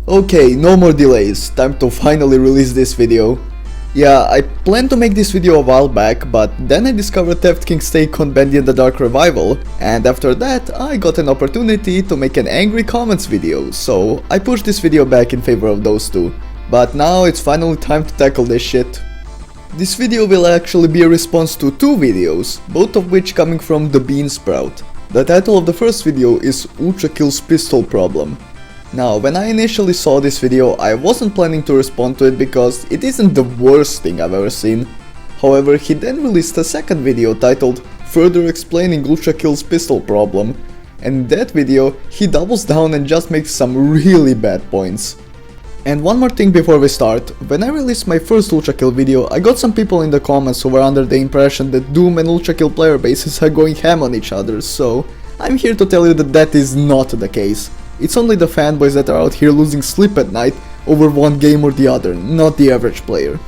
Okay, no more delays, time to finally release this video. Yeah, I planned to make this video a while back, but then I discovered Theft King's take on Bendy and the Dark Revival, and after that I got an opportunity to make an angry comments video, so I pushed this video back in favor of those two. But now it's finally time to tackle this shit. This video will actually be a response to two videos, both of which coming from the Beansprout. The title of the first video is Ultrakill's pistol problem. Now, when I initially saw this video, I wasn't planning to respond to it because it isn't the worst thing I've ever seen. However, he then released a second video titled Further Explaining Ultrakill's Pistol Problem, and in that video, he doubles down and just makes some really bad points. And one more thing before we start, when I released my first Ultrakill video, I got some people in the comments who were under the impression that Doom and Ultrakill player bases are going ham on each other, so I'm here to tell you that that is not the case. It's only the fanboys that are out here losing sleep at night over one game or the other, not the average player.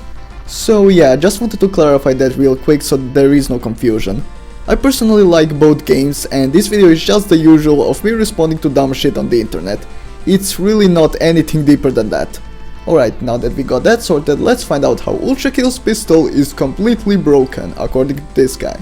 So yeah, just wanted to clarify that real quick so that there is no confusion. I personally like both games, and this video is just the usual of me responding to dumb shit on the internet. It's really not anything deeper than that. Alright, now that we got that sorted, let's find out how Ultrakill's pistol is completely broken, according to this guy.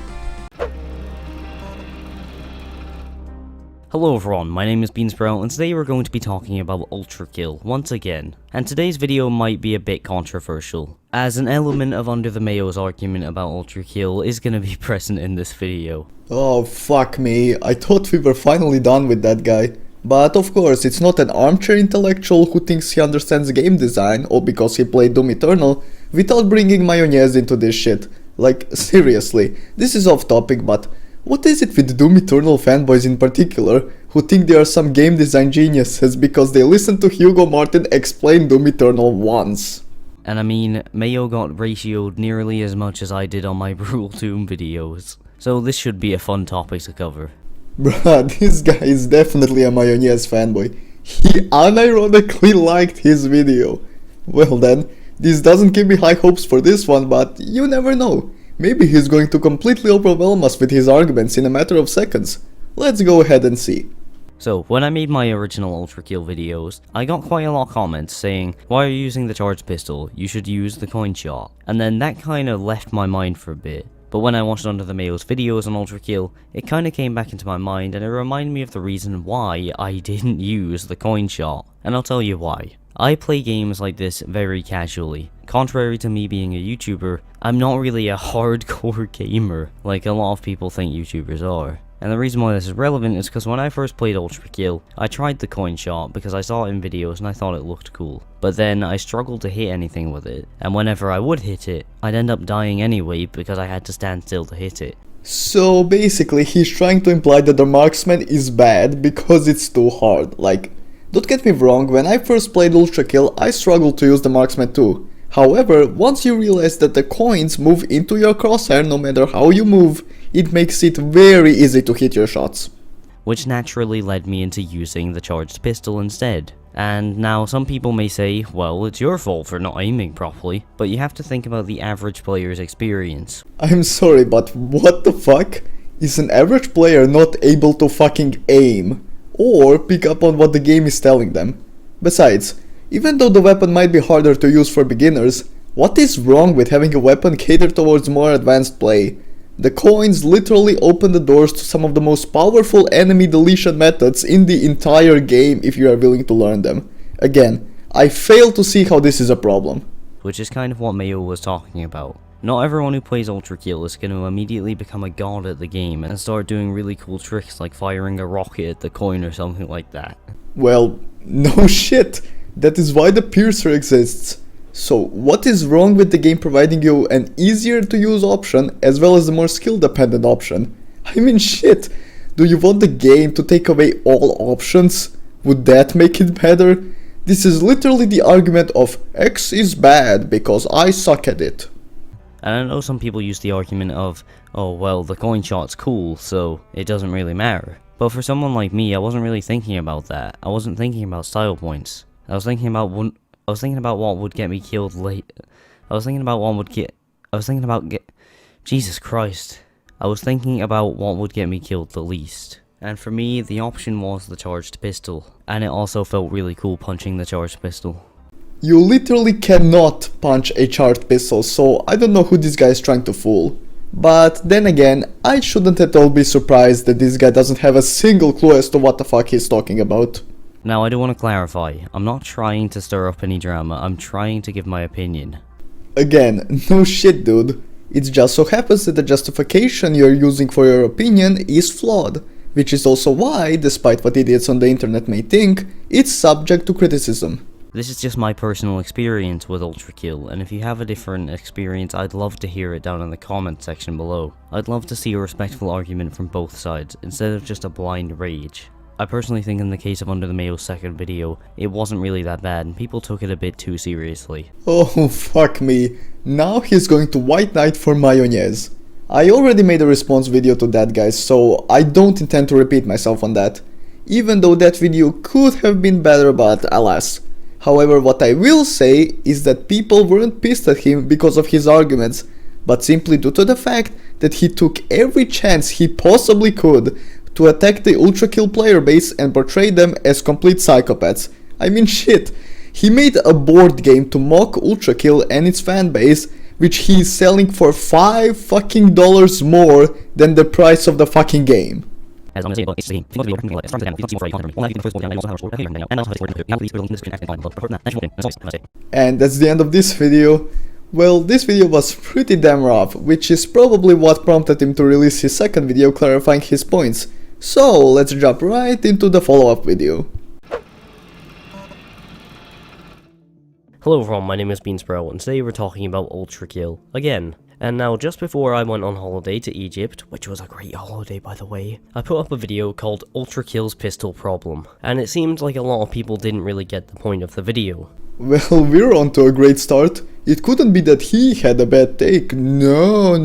Hello everyone, my name is Beansprout and today we're going to be talking about Ultrakill once again. And today's video might be a bit controversial, as an element of Under the Mayo's argument about Ultrakill is gonna be present in this video. Oh fuck me, I thought we were finally done with that guy. But of course, it's not an armchair intellectual who thinks he understands game design or because he played Doom Eternal without bringing mayonnaise into this shit. Like, seriously, this is off topic, but what is it with Doom Eternal fanboys in particular, who think they are some game design geniuses because they listened to Hugo Martin explain Doom Eternal once? And I mean, Mayo got ratioed nearly as much as I did on my Brutal Doom videos, so this should be a fun topic to cover. Bruh, this guy is definitely a mayonnaise fanboy. He unironically liked his video. Well then, this doesn't give me high hopes for this one, but you never know. Maybe he's going to completely overwhelm us with his arguments in a matter of seconds. Let's go ahead and see. So, when I made my original Ultrakill videos, I got quite a lot of comments saying, why are you using the charged pistol? You should use the coin shot. And then that kinda left my mind for a bit. But when I watched Under the Mayo's videos on Ultrakill, it kinda came back into my mind and it reminded me of the reason why I didn't use the coin shot. And I'll tell you why. I play games like this very casually. Contrary to me being a YouTuber, I'm not really a hardcore gamer like a lot of people think YouTubers are. And the reason why this is relevant is because when I first played Ultrakill, I tried the coin shot because I saw it in videos and I thought it looked cool. But then I struggled to hit anything with it, and whenever I would hit it, I'd end up dying anyway because I had to stand still to hit it. So basically he's trying to imply that the marksman is bad because it's too hard. Like, don't get me wrong, when I first played Ultrakill, I struggled to use the marksman too. However, once you realize that the coins move into your crosshair no matter how you move, it makes it very easy to hit your shots. Which naturally led me into using the charged pistol instead. And now some people may say, well, it's your fault for not aiming properly, but you have to think about the average player's experience. I'm sorry, but what the fuck? Is an average player not able to fucking aim or pick up on what the game is telling them? Besides, even though the weapon might be harder to use for beginners, what is wrong with having a weapon catered towards more advanced play? The coins literally open the doors to some of the most powerful enemy deletion methods in the entire game if you are willing to learn them. Again, I fail to see how this is a problem. Which is kind of what Mayo was talking about. Not everyone who plays Ultrakill is going to immediately become a god at the game and start doing really cool tricks like firing a rocket at the coin or something like that. Well, no shit. That is why the piercer exists. So what is wrong with the game providing you an easier to use option as well as a more skill dependent option? I mean shit, do you want the game to take away all options? Would that make it better? This is literally the argument of X is bad because I suck at it. And I know some people use the argument of, oh well, the coin shot's cool, so it doesn't really matter. But for someone like me, I wasn't really thinking about that. I wasn't thinking about style points. I was thinking about what would get me killed late. Jesus Christ. I was thinking about what would get me killed the least. And for me, the option was the charged pistol, and it also felt really cool punching the charged pistol. You literally cannot punch a charged pistol, so I don't know who this guy is trying to fool. But then again, I shouldn't at all be surprised that this guy doesn't have a single clue as to what the fuck he's talking about. Now, I do want to clarify, I'm not trying to stir up any drama, I'm trying to give my opinion. Again, no shit, dude. It just so happens that the justification you're using for your opinion is flawed, which is also why, despite what idiots on the internet may think, it's subject to criticism. This is just my personal experience with Ultrakill, and if you have a different experience, I'd love to hear it down in the comment section below. I'd love to see a respectful argument from both sides, instead of just a blind rage. I personally think in the case of Under the Mayo's second video, it wasn't really that bad and people took it a bit too seriously. Oh fuck me, now he's going to White Knight for mayonnaise. I already made a response video to that, guys, so I don't intend to repeat myself on that. Even though that video could have been better, but alas. However, what I will say is that people weren't pissed at him because of his arguments, but simply due to the fact that he took every chance he possibly could to attack the Ultrakill player base and portray them as complete psychopaths. I mean shit, he made a board game to mock Ultrakill and its fanbase, which he is selling for $5 fucking more than the price of the fucking game. And that's the end of this video. Well, this video was pretty damn rough, which is probably what prompted him to release his second video clarifying his points. So let's jump right into the follow-up video. Hello everyone, my name is Beansprout, and today we're talking about Ultrakill again. And now, just before I went on holiday to Egypt, which was a great holiday by the way, I put up a video called Ultrakill's Pistol Problem, and it seemed like a lot of people didn't really get the point of the video. Well, we're on to a great start. It couldn't be that he had a bad take. No.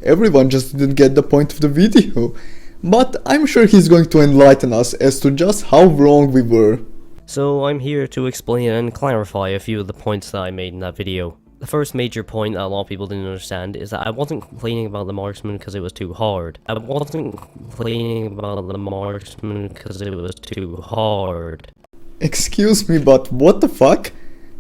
Everyone just didn't get the point of the video. But I'm sure he's going to enlighten us as to just how wrong we were. So I'm here to explain and clarify a few of the points that I made in that video. The first major point that a lot of people didn't understand is that I wasn't complaining about the marksman because it was too hard. I wasn't complaining about the marksman because it was too hard. Excuse me, but what the fuck?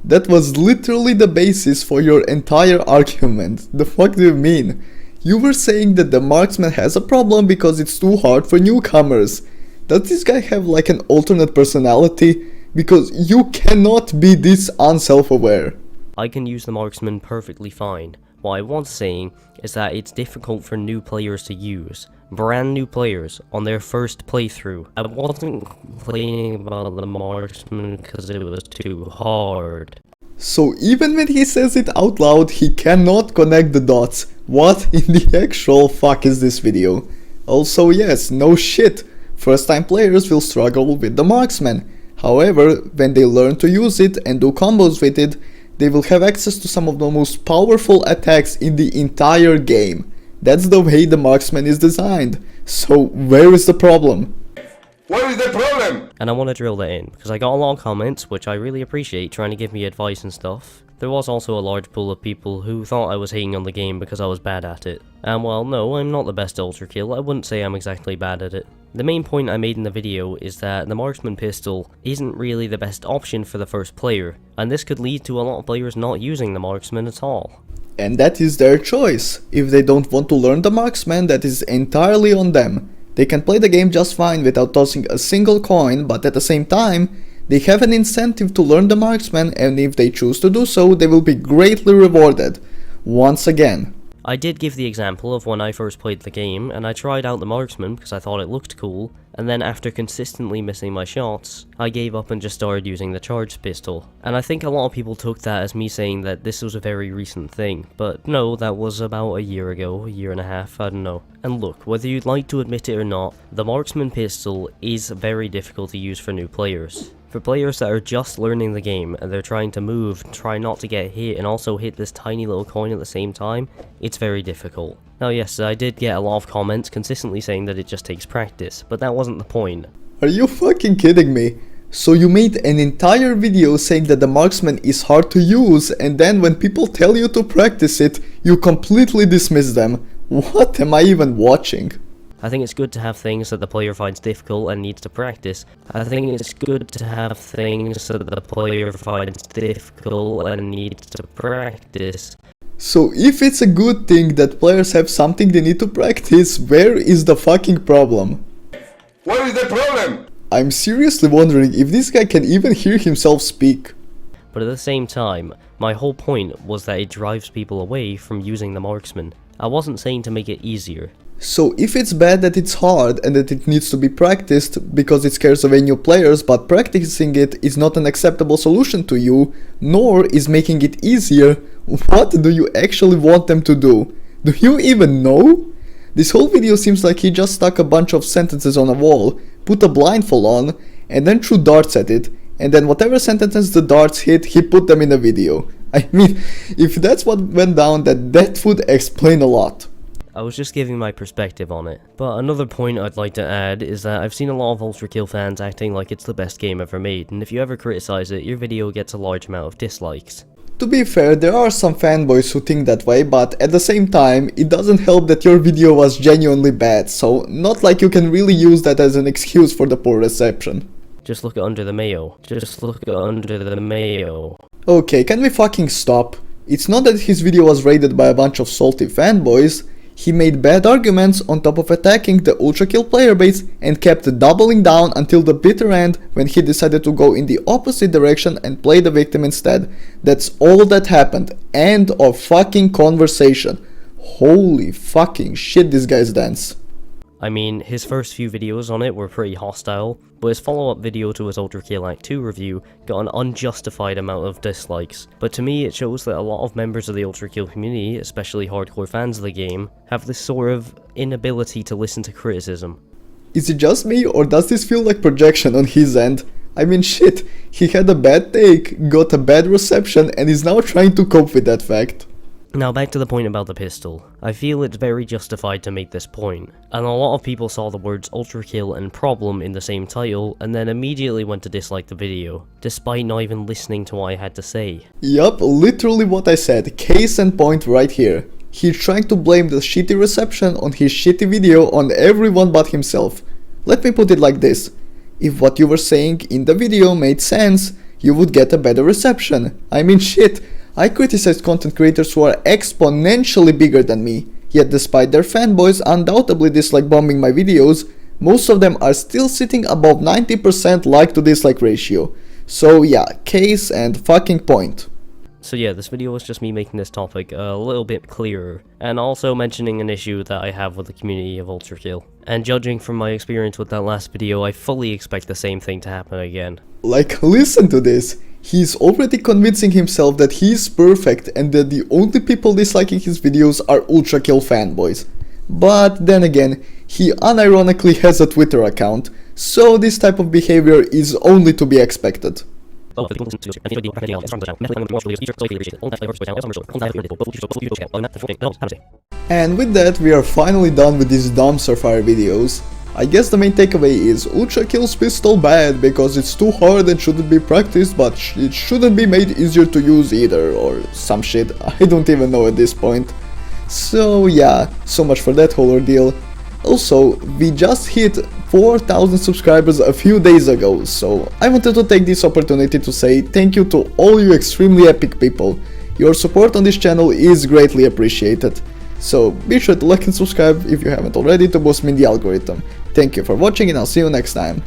That was literally the basis for your entire argument. The fuck do you mean? You were saying that the marksman has a problem because it's too hard for newcomers. Does this guy have like an alternate personality? Because you cannot be this unself-aware. I can use the marksman perfectly fine. What I was saying is that it's difficult for new players to use. Brand new players on their first playthrough. I wasn't complaining about the marksman because it was too hard. So even when he says it out loud, he cannot connect the dots. What in the actual fuck is this video? Also yes, no shit. First time players will struggle with the marksman. However, when they learn to use it and do combos with it, they will have access to some of the most powerful attacks in the entire game. That's the way the marksman is designed. So where is the problem? What is the problem? And I want to drill that in, because I got a lot of comments, which I really appreciate, trying to give me advice and stuff. There was also a large pool of people who thought I was hating on the game because I was bad at it. And while no, I'm not the best Ultrakill, I wouldn't say I'm exactly bad at it. The main point I made in the video is that the marksman pistol isn't really the best option for the first player, and this could lead to a lot of players not using the marksman at all. And that is their choice. If they don't want to learn the marksman, that is entirely on them. They can play the game just fine without tossing a single coin, but at the same time, they have an incentive to learn the marksman, and if they choose to do so, they will be greatly rewarded. Once again. I did give the example of when I first played the game, and I tried out the marksman because I thought it looked cool, and then after consistently missing my shots, I gave up and just started using the charged pistol. And I think a lot of people took that as me saying that this was a very recent thing, but no, that was about a year ago, a year and a half, I don't know. And look, whether you'd like to admit it or not, the marksman pistol is very difficult to use for new players. For players that are just learning the game and they're trying to move, try not to get hit, and also hit this tiny little coin at the same time, it's very difficult. Now yes, I did get a lot of comments consistently saying that it just takes practice, but that wasn't the point. Are you fucking kidding me? So you made an entire video saying that the marksman is hard to use, and then when people tell you to practice it, you completely dismiss them. What am I even watching? I think it's good to have things that the player finds difficult and needs to practice. I think it's good to have things that the player finds difficult and needs to practice. So if it's a good thing that players have something they need to practice, where is the fucking problem? What is the problem? I'm seriously wondering if this guy can even hear himself speak. But at the same time, my whole point was that it drives people away from using the marksman. I wasn't saying to make it easier. So if it's bad that it's hard and that it needs to be practiced because it scares away new players, but practicing it is not an acceptable solution to you, nor is making it easier, what do you actually want them to do? Do you even know? This whole video seems like he just stuck a bunch of sentences on a wall, put a blindfold on, and then threw darts at it, and then whatever sentences the darts hit, he put them in a video. I mean, if that's what went down, that would explain a lot. I was just giving my perspective on it. But another point I'd like to add is that I've seen a lot of Ultrakill fans acting like it's the best game ever made, and if you ever criticize it, your video gets a large amount of dislikes. To be fair, there are some fanboys who think that way, but at the same time, it doesn't help that your video was genuinely bad, so not like you can really use that as an excuse for the poor reception. Just look at Under the Mayo. Just look at Under the Mayo. Okay, can we fucking stop? It's not that his video was raided by a bunch of salty fanboys. He made bad arguments on top of attacking the Ultrakill player base and kept doubling down until the bitter end when he decided to go in the opposite direction and play the victim instead. That's all that happened. End of fucking conversation. Holy fucking shit, this guy's dense. I mean, his first few videos on it were pretty hostile, but his follow-up video to his Ultrakill Act 2 review got an unjustified amount of dislikes. But to me, it shows that a lot of members of the Ultrakill community, especially hardcore fans of the game, have this sort of inability to listen to criticism. Is it just me, or does this feel like projection on his end? I mean shit, he had a bad take, got a bad reception, and is now trying to cope with that fact. Now back to the point about the pistol. I feel it's very justified to make this point, and a lot of people saw the words Ultrakill and problem in the same title and then immediately went to dislike the video, despite not even listening to what I had to say. Yup, literally what I said, case in point right here. He tried to blame the shitty reception on his shitty video on everyone but himself. Let me put it like this. If what you were saying in the video made sense, you would get a better reception. I mean shit. I criticize content creators who are exponentially bigger than me, yet despite their fanboys undoubtedly dislike bombing my videos, most of them are still sitting above 90% like to dislike ratio. So yeah, case and fucking point. So yeah, this video was just me making this topic a little bit clearer, and also mentioning an issue that I have with the community of Ultrakill. And judging from my experience with that last video, I fully expect the same thing to happen again. Like, listen to this. He's already convincing himself that he's perfect and that the only people disliking his videos are Ultrakill fanboys. But then again, he unironically has a Twitter account, so this type of behavior is only to be expected. And with that, we are finally done with these dumpster fire videos. I guess the main takeaway is Ultrakill's pistol bad because it's too hard and shouldn't be practiced, but it shouldn't be made easier to use either, or some shit, I don't even know at this point. So yeah, so much for that whole ordeal. Also, we just hit 4,000 subscribers a few days ago, so I wanted to take this opportunity to say thank you to all you extremely epic people. Your support on this channel is greatly appreciated. So be sure to like and subscribe if you haven't already to boost me in the algorithm. Thank you for watching and I'll see you next time.